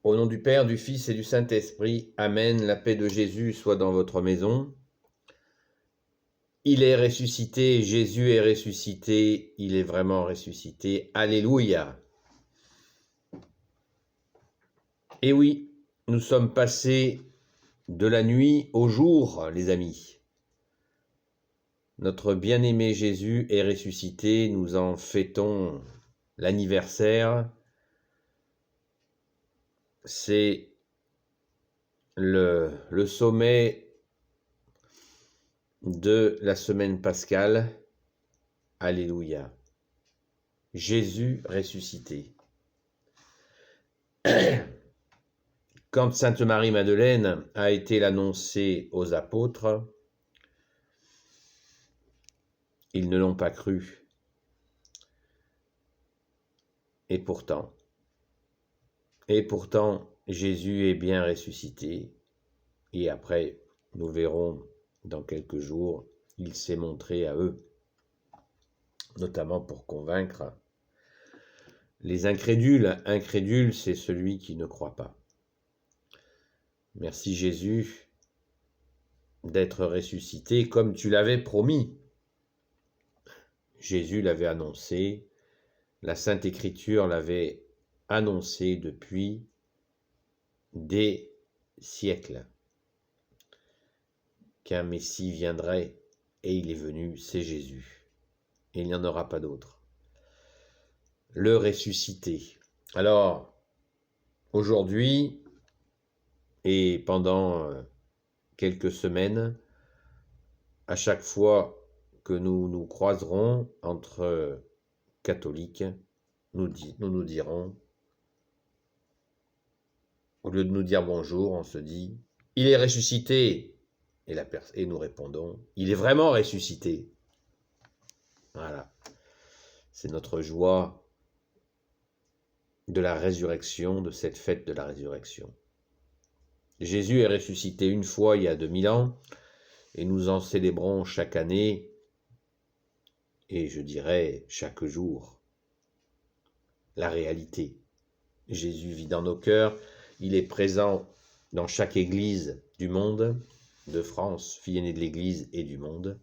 Au nom du Père, du Fils et du Saint-Esprit, Amen. La paix de Jésus soit dans votre maison. Il est ressuscité, Jésus est ressuscité, il est vraiment ressuscité. Alléluia. Et oui, nous sommes passés de la nuit au jour, les amis. Notre bien-aimé Jésus est ressuscité, nous en fêtons l'anniversaire. C'est le sommet de la semaine pascale. Alléluia. Jésus ressuscité. Quand Sainte Marie-Madeleine a été l'annoncer aux apôtres, ils ne l'ont pas cru. Et pourtant, Jésus est bien ressuscité. Et après, nous verrons dans quelques jours, il s'est montré à eux, notamment pour convaincre les incrédules. Incrédule, c'est celui qui ne croit pas. Merci Jésus d'être ressuscité comme tu l'avais promis. Jésus l'avait annoncé, la Sainte Écriture l'avait annoncé depuis des siècles, qu'un Messie viendrait, et il est venu, c'est Jésus. Et il n'y en aura pas d'autre. Le ressuscité. Alors, aujourd'hui, et pendant quelques semaines, à chaque fois que nous nous croiserons entre catholiques, nous nous dirons, au lieu de nous dire bonjour, on se dit « Il est ressuscité !» et nous répondons « Il est vraiment ressuscité !» Voilà, c'est notre joie de la résurrection, de cette fête de la résurrection. Jésus est ressuscité une fois il y a 2000 ans, et nous en célébrons chaque année, et je dirais chaque jour, la réalité. Jésus vit dans nos cœurs, il est présent dans chaque église du monde, de France, fille aînée de l'église et du monde.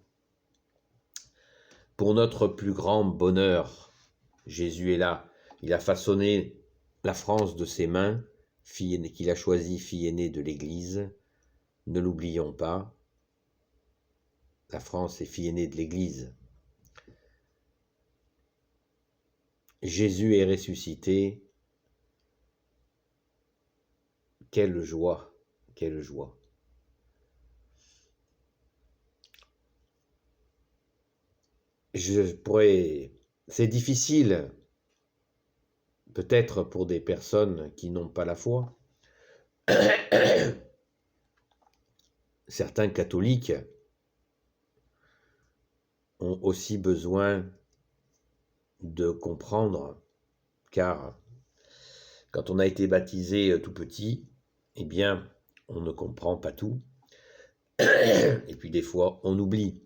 Pour notre plus grand bonheur, Jésus est là. Il a façonné la France de ses mains, qu'il a choisi fille aînée de l'Église. Ne l'oublions pas, la France est fille aînée de l'Église. Jésus est ressuscité. Quelle joie, quelle joie. C'est difficile, peut-être pour des personnes qui n'ont pas la foi. Certains catholiques ont aussi besoin de comprendre, car quand on a été baptisé tout petit, eh bien, on ne comprend pas tout. Et puis des fois, on oublie.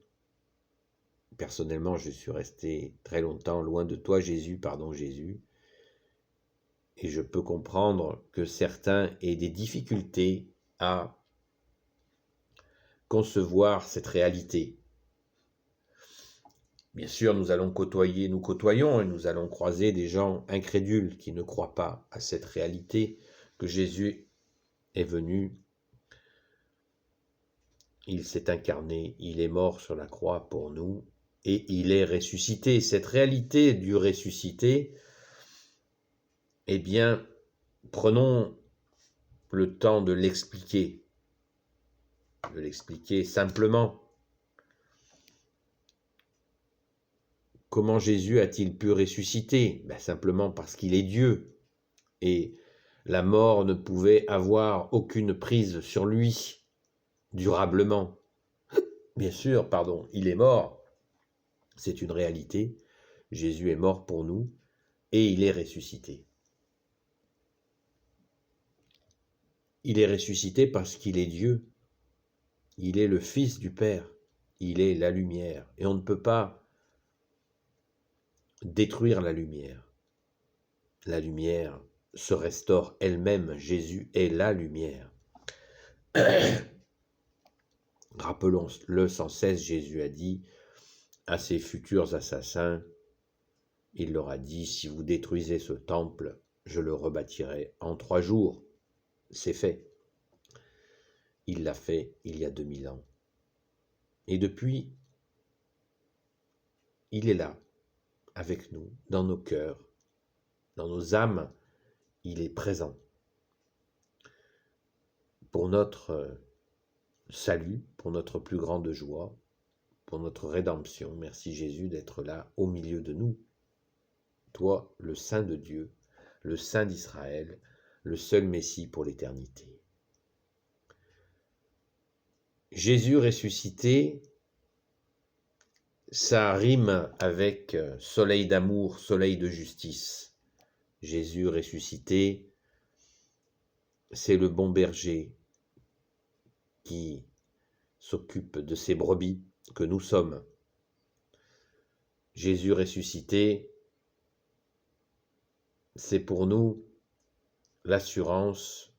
Personnellement, je suis resté très longtemps loin de toi, Jésus, pardon Jésus. Et je peux comprendre que certains aient des difficultés à concevoir cette réalité. Bien sûr, nous côtoyons et nous allons croiser des gens incrédules qui ne croient pas à cette réalité que Jésus est venu. Il s'est incarné, il est mort sur la croix pour nous et il est ressuscité. Cette réalité du ressuscité, eh bien, prenons le temps de l'expliquer simplement. Comment Jésus a-t-il pu ressusciter? Simplement parce qu'il est Dieu. Et la mort ne pouvait avoir aucune prise sur lui, durablement. Bien sûr, il est mort. C'est une réalité. Jésus est mort pour nous et il est ressuscité. Il est ressuscité parce qu'il est Dieu. Il est le Fils du Père. Il est la lumière. Et on ne peut pas détruire la lumière. La lumière se restaure elle-même. Jésus est la lumière. Rappelons-le sans cesse, Jésus a dit à ses futurs assassins, il leur a dit, si vous détruisez ce temple, je le rebâtirai en 3 jours. C'est fait. Il l'a fait il y a 2000 ans. Et depuis, il est là, avec nous, dans nos cœurs, dans nos âmes, il est présent. Pour notre salut, pour notre plus grande joie, pour notre rédemption. Merci Jésus d'être là au milieu de nous. Toi, le Saint de Dieu, le Saint d'Israël, le seul Messie pour l'éternité. Jésus ressuscité, ça rime avec soleil d'amour, soleil de justice. Jésus ressuscité, c'est le bon berger qui s'occupe de ces brebis que nous sommes. Jésus ressuscité, c'est pour nous l'assurance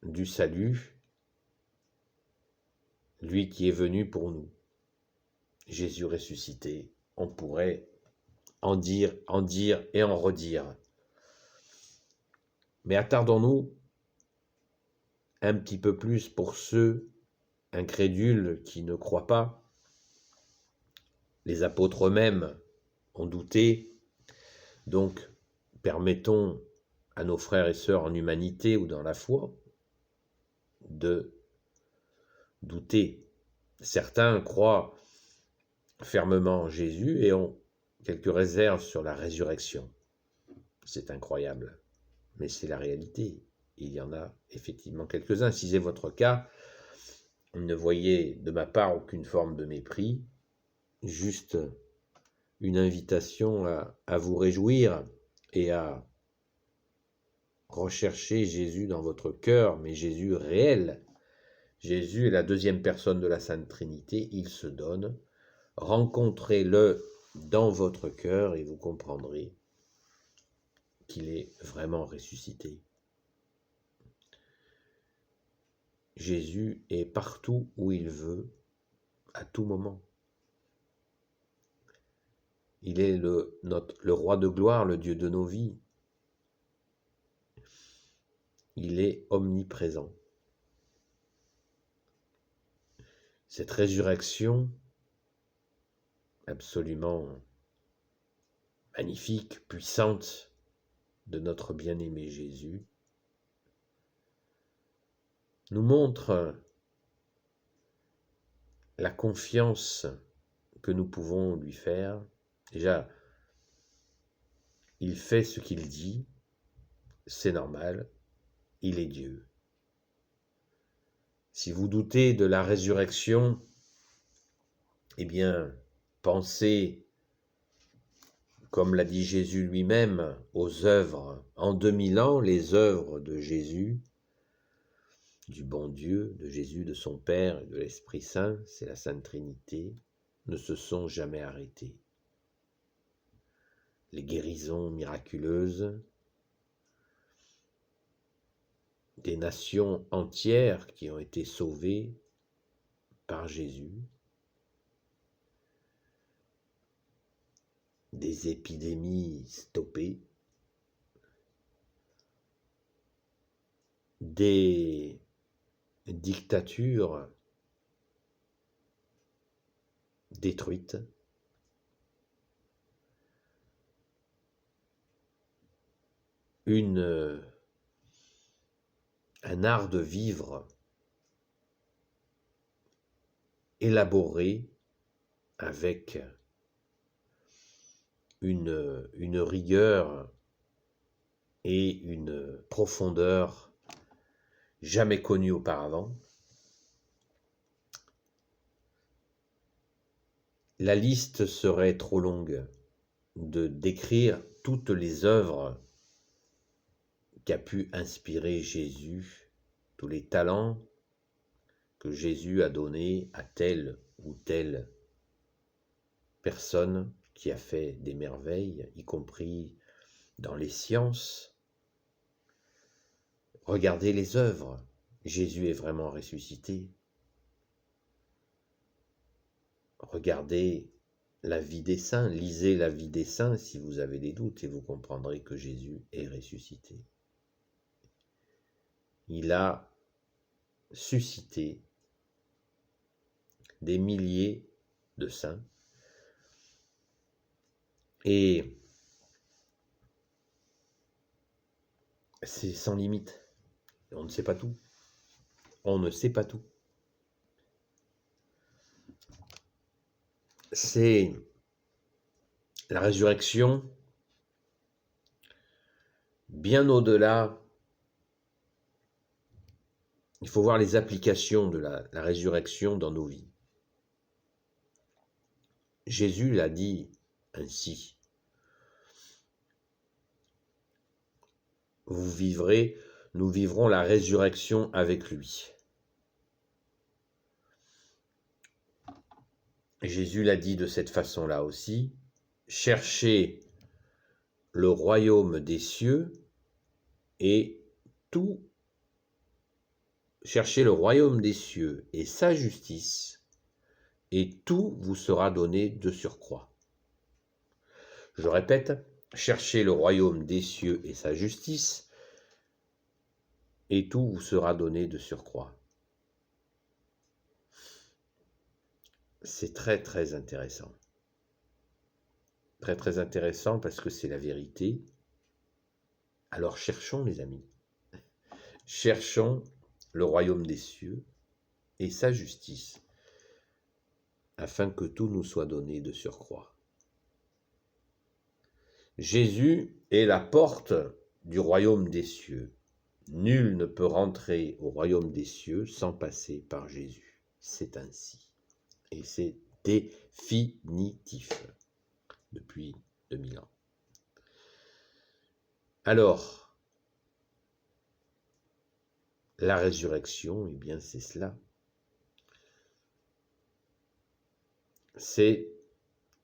du salut, lui qui est venu pour nous. Jésus ressuscité, on pourrait en dire et en redire. Mais attardons-nous un petit peu plus pour ceux incrédules qui ne croient pas. Les apôtres eux-mêmes ont douté, donc permettons à nos frères et sœurs en humanité ou dans la foi de douter. Certains croient fermement en Jésus et ont quelques réserves sur la résurrection. C'est incroyable, mais c'est la réalité. Il y en a effectivement quelques-uns. Si c'est votre cas, ne voyez de ma part aucune forme de mépris, juste une invitation à vous réjouir et à rechercher Jésus dans votre cœur, mais Jésus réel. Jésus est la deuxième personne de la Sainte Trinité, il se donne. Rencontrez-le dans votre cœur et vous comprendrez qu'il est vraiment ressuscité. Jésus est partout où il veut, à tout moment. Il est le roi de gloire, le Dieu de nos vies. Il est omniprésent. Cette résurrection absolument magnifique, puissante de notre bien-aimé Jésus nous montre la confiance que nous pouvons lui faire. Déjà, il fait ce qu'il dit, c'est normal, il est Dieu. Si vous doutez de la résurrection, eh bien, pensez, comme l'a dit Jésus lui-même, aux œuvres. En 2000 ans, les œuvres de Jésus, du bon Dieu, de Jésus, de son Père et de l'Esprit Saint, c'est la Sainte Trinité, ne se sont jamais arrêtées. Les guérisons miraculeuses, des nations entières qui ont été sauvées par Jésus, des épidémies stoppées, des dictatures détruites, un art de vivre élaboré avec une rigueur et une profondeur jamais connues auparavant. La liste serait trop longue de décrire toutes les œuvres qu'a pu inspirer Jésus, tous les talents que Jésus a donnés à telle ou telle personne qui a fait des merveilles, y compris dans les sciences. Regardez les œuvres. Jésus est vraiment ressuscité. Regardez la vie des saints, lisez la vie des saints si vous avez des doutes et vous comprendrez que Jésus est ressuscité. Il a suscité des milliers de saints et c'est sans limite. On ne sait pas tout. On ne sait pas tout. C'est la résurrection bien au-delà. Il faut voir les applications de la résurrection dans nos vies. Jésus l'a dit ainsi. Vous vivrez, nous vivrons la résurrection avec lui. Jésus l'a dit de cette façon-là aussi. Cherchez le royaume des cieux et tout. Cherchez le royaume des cieux et sa justice, et tout vous sera donné de surcroît. Je répète, cherchez le royaume des cieux et sa justice, et tout vous sera donné de surcroît. C'est très très intéressant. Très très intéressant parce que c'est la vérité. Alors cherchons les amis. Cherchons le royaume des cieux et sa justice, afin que tout nous soit donné de surcroît. Jésus est la porte du royaume des cieux. Nul ne peut rentrer au royaume des cieux sans passer par Jésus. C'est ainsi. Et c'est définitif depuis 2000 ans. Alors, la résurrection, eh bien c'est cela. C'est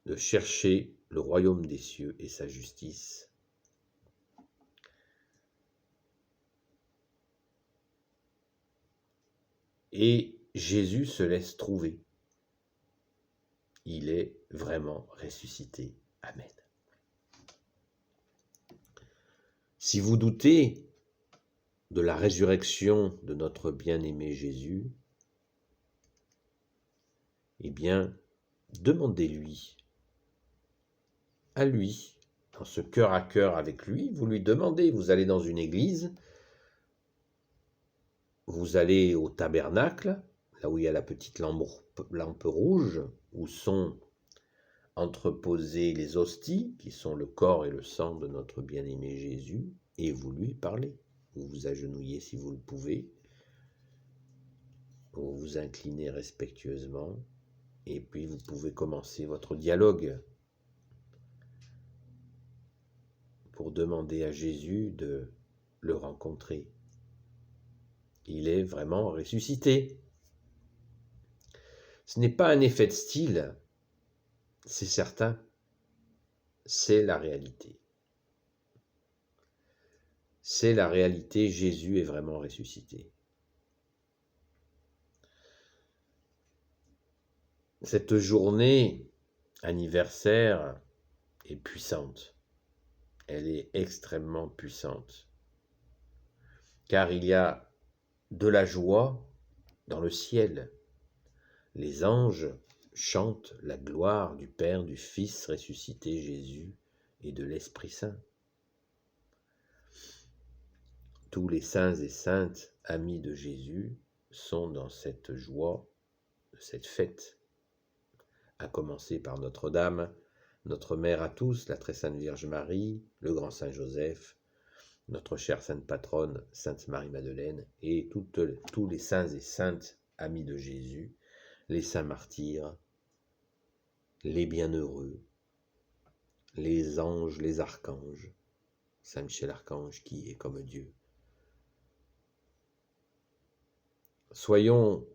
de chercher le royaume des cieux et sa justice. Et Jésus se laisse trouver. Il est vraiment ressuscité. Amen. Si vous doutez de la résurrection de notre bien-aimé Jésus, eh bien, demandez-lui, à lui, dans ce cœur à cœur avec lui, vous lui demandez, vous allez dans une église, vous allez au tabernacle, là où il y a la petite lampe rouge, où sont entreposées les hosties, qui sont le corps et le sang de notre bien-aimé Jésus, et vous lui parlez. Vous vous agenouillez si vous le pouvez, vous vous inclinez respectueusement, et puis vous pouvez commencer votre dialogue pour demander à Jésus de le rencontrer. Il est vraiment ressuscité. Ce n'est pas un effet de style, c'est certain, c'est la réalité. C'est la réalité, Jésus est vraiment ressuscité. Cette journée anniversaire est puissante. Elle est extrêmement puissante. Car il y a de la joie dans le ciel. Les anges chantent la gloire du Père, du Fils ressuscité Jésus et de l'Esprit Saint. Tous les saints et saintes amis de Jésus sont dans cette joie de cette fête, à commencer par Notre-Dame, notre Mère à tous, la très sainte Vierge Marie, le grand Saint Joseph, notre chère sainte patronne, Sainte Marie-Madeleine, et tous les saints et saintes amis de Jésus, les saints martyrs, les bienheureux, les anges, les archanges, Saint Michel Archange qui est comme Dieu. Soyons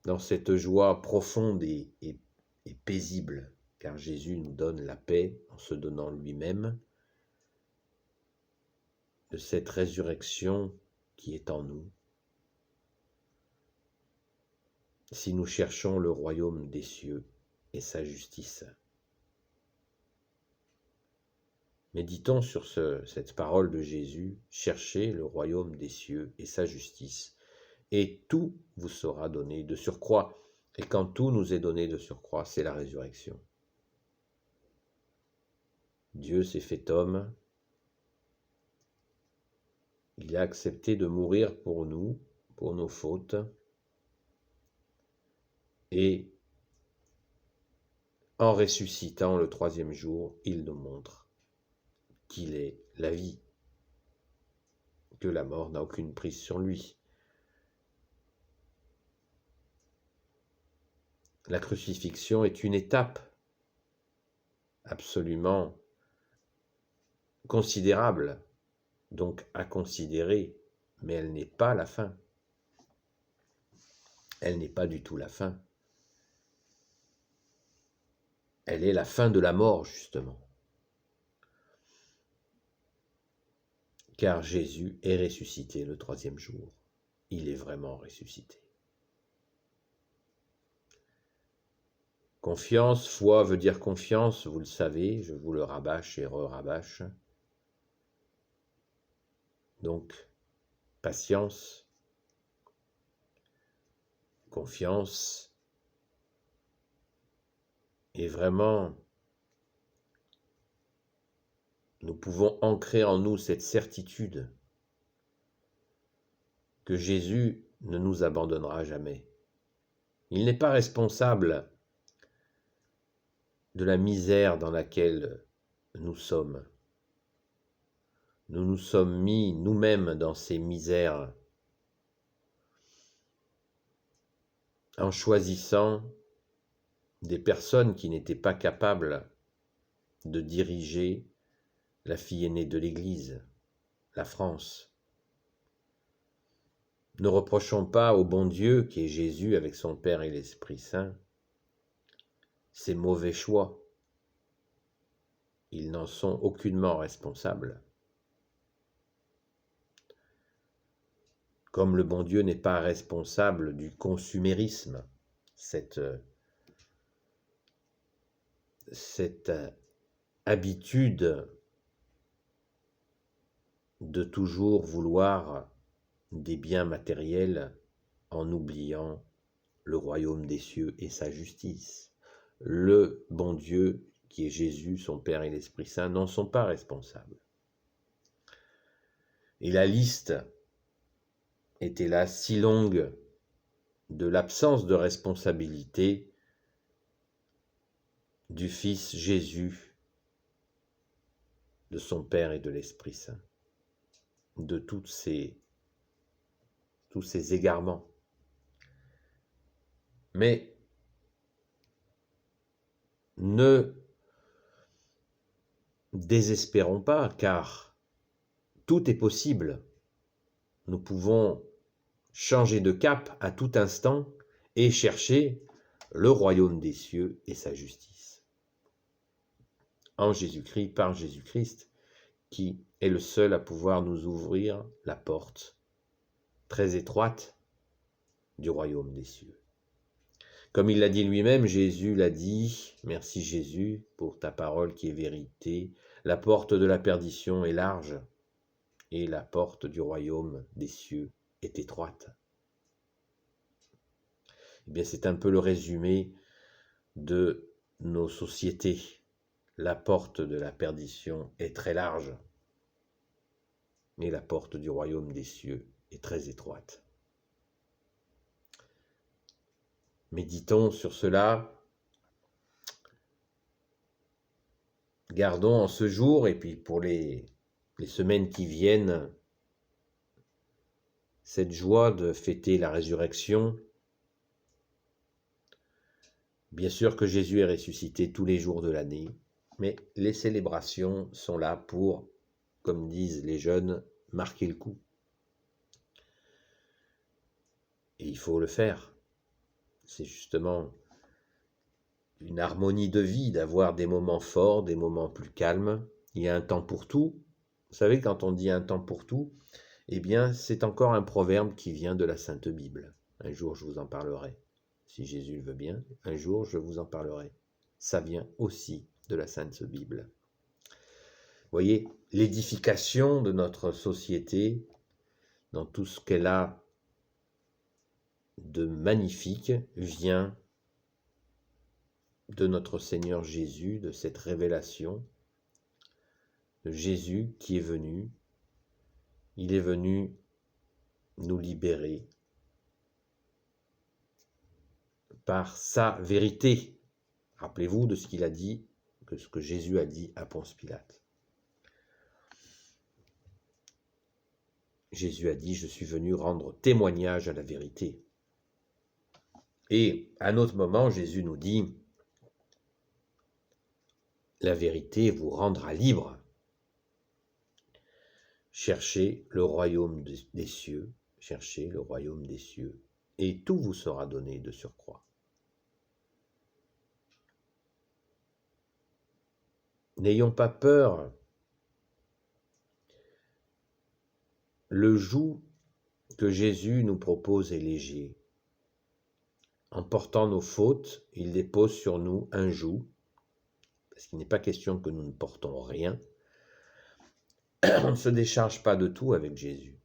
dans cette joie profonde et paisible, car Jésus nous donne la paix en se donnant lui-même, de cette résurrection qui est en nous, si nous cherchons le royaume des cieux et sa justice. Méditons sur cette parole de Jésus, cherchez le royaume des cieux et sa justice, et tout vous sera donné de surcroît. Et quand tout nous est donné de surcroît, c'est la résurrection. Dieu s'est fait homme, il a accepté de mourir pour nous, pour nos fautes, et en ressuscitant le troisième jour, il nous montre qu'il est la vie, que la mort n'a aucune prise sur lui. La crucifixion est une étape absolument considérable, donc à considérer, mais elle n'est pas la fin. Elle n'est pas du tout la fin. Elle est la fin de la mort, justement. Car Jésus est ressuscité le troisième jour. Il est vraiment ressuscité. Confiance, foi veut dire confiance, vous le savez, je vous le rabâche et re-rabâche. Donc, patience, confiance, et vraiment, nous pouvons ancrer en nous cette certitude que Jésus ne nous abandonnera jamais. Il n'est pas responsable de la misère dans laquelle nous sommes. Nous nous sommes mis nous-mêmes dans ces misères en choisissant des personnes qui n'étaient pas capables de diriger la fille aînée de l'Église, la France. Ne reprochons pas au bon Dieu qui est Jésus avec son Père et l'Esprit Saint ces mauvais choix. Ils n'en sont aucunement responsables. Comme le bon Dieu n'est pas responsable du consumérisme, cette habitude de toujours vouloir des biens matériels en oubliant le royaume des cieux et sa justice. Le bon Dieu, qui est Jésus, son Père et l'Esprit Saint, n'en sont pas responsables. Et la liste était là si longue de l'absence de responsabilité du Fils Jésus, de son Père et de l'Esprit Saint, de tous ces égarements. Mais ne désespérons pas, car tout est possible. Nous pouvons changer de cap à tout instant et chercher le royaume des cieux et sa justice. En Jésus-Christ, par Jésus-Christ, qui est le seul à pouvoir nous ouvrir la porte très étroite du royaume des cieux. Comme il l'a dit lui-même, Jésus l'a dit, merci Jésus pour ta parole qui est vérité, la porte de la perdition est large et la porte du royaume des cieux est étroite. Eh bien, c'est un peu le résumé de nos sociétés. La porte de la perdition est très large et la porte du royaume des cieux est très étroite. Méditons sur cela, gardons en ce jour et puis pour les semaines qui viennent cette joie de fêter la résurrection. Bien sûr que Jésus est ressuscité tous les jours de l'année, mais les célébrations sont là pour, comme disent les jeunes, marquer le coup. Et il faut le faire. C'est justement une harmonie de vie, d'avoir des moments forts, des moments plus calmes. Il y a un temps pour tout. Vous savez, quand on dit un temps pour tout, Eh bien, c'est encore un proverbe qui vient de la Sainte Bible. Un jour, je vous en parlerai. Si Jésus le veut bien, un jour, je vous en parlerai. Ça vient aussi de la Sainte Bible. Vous voyez, l'édification de notre société, dans tout ce qu'elle a de magnifique, vient de notre Seigneur Jésus, de cette révélation de Jésus qui est venu. Il est venu nous libérer par sa vérité. Rappelez-vous de ce qu'il a dit, de ce que Jésus a dit à Ponce Pilate. Jésus a dit, je suis venu rendre témoignage à la vérité. Et à un autre moment, Jésus nous dit, la vérité vous rendra libre. Cherchez le royaume des cieux, cherchez le royaume des cieux, et tout vous sera donné de surcroît. N'ayons pas peur. Le joug que Jésus nous propose est léger. En portant nos fautes, il dépose sur nous un joug, parce qu'il n'est pas question que nous ne portons rien. On ne se décharge pas de tout avec Jésus.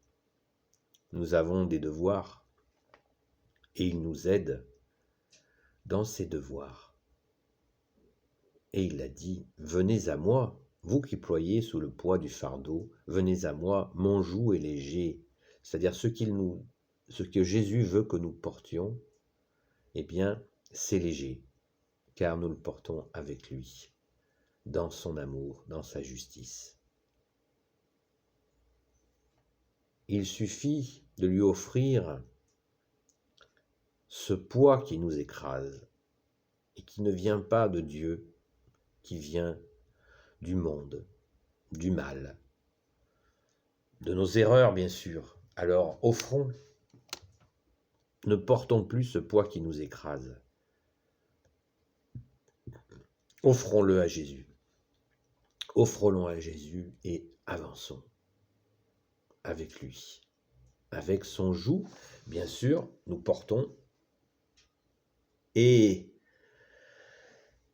Nous avons des devoirs, et il nous aide dans ces devoirs. Et il a dit, venez à moi, vous qui ployez sous le poids du fardeau, venez à moi, mon joug est léger. C'est-à-dire ce que Jésus veut que nous portions, eh bien, c'est léger, car nous le portons avec lui, dans son amour, dans sa justice. Il suffit de lui offrir ce poids qui nous écrase, et qui ne vient pas de Dieu, qui vient du monde, du mal, de nos erreurs bien sûr. Alors offrons, ne portons plus ce poids qui nous écrase. Offrons-le à Jésus. Offrons-le à Jésus et avançons avec lui. Avec son joug, bien sûr, nous portons. Et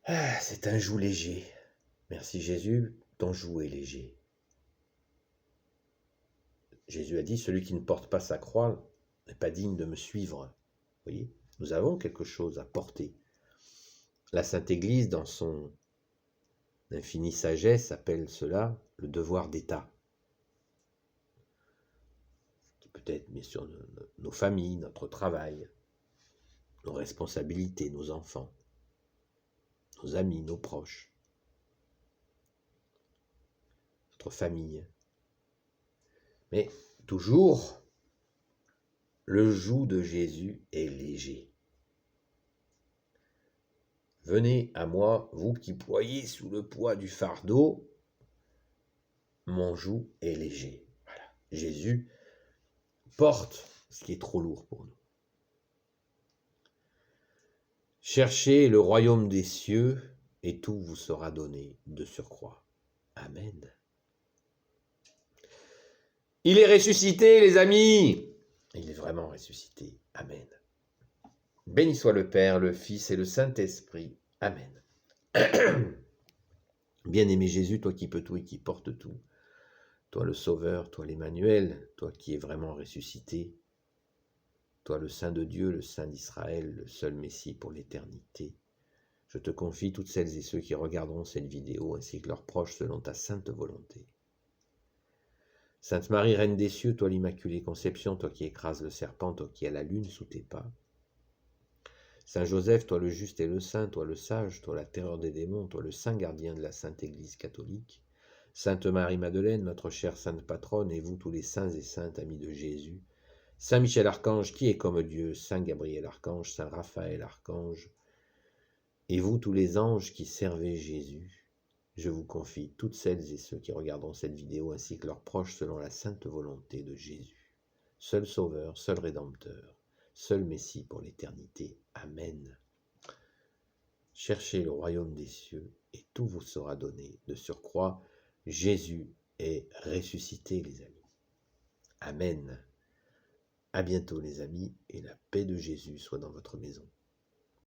c'est un joug léger. Merci Jésus, ton joug est léger. Jésus a dit, celui qui ne porte pas sa croix n'est pas digne de me suivre. Vous voyez, nous avons quelque chose à porter. La Sainte Église, dans son infinie sagesse, appelle cela le devoir d'État. Qui peut être, bien sûr, nos familles, notre travail, nos responsabilités, nos enfants, nos amis, nos proches, notre famille. Mais toujours, le joug de Jésus est léger. Venez à moi, vous qui ployez sous le poids du fardeau, mon joug est léger. Voilà. Jésus porte ce qui est trop lourd pour nous. Cherchez le royaume des cieux et tout vous sera donné de surcroît. Amen. Il est ressuscité, les amis. Il est vraiment ressuscité. Amen. Béni soit le Père, le Fils et le Saint-Esprit. Amen. Bien-aimé Jésus, toi qui peux tout et qui portes tout, toi le Sauveur, toi l'Emmanuel, toi qui es vraiment ressuscité, toi le Saint de Dieu, le Saint d'Israël, le seul Messie pour l'éternité, je te confie toutes celles et ceux qui regarderont cette vidéo ainsi que leurs proches selon ta sainte volonté. Sainte Marie, Reine des cieux, toi l'Immaculée Conception, toi qui écrases le serpent, toi qui as la lune sous tes pas. Saint Joseph, toi le juste et le saint, toi le sage, toi la terreur des démons, toi le saint gardien de la Sainte Église catholique. Sainte Marie-Madeleine, notre chère sainte patronne, et vous tous les saints et saintes amis de Jésus. Saint Michel Archange, qui est comme Dieu, Saint Gabriel Archange, Saint Raphaël Archange, et vous tous les anges qui servez Jésus. Je vous confie toutes celles et ceux qui regarderont cette vidéo ainsi que leurs proches selon la sainte volonté de Jésus. Seul Sauveur, seul Rédempteur, seul Messie pour l'éternité. Amen. Cherchez le royaume des cieux et tout vous sera donné. De surcroît, Jésus est ressuscité, les amis. Amen. À bientôt les amis, et la paix de Jésus soit dans votre maison.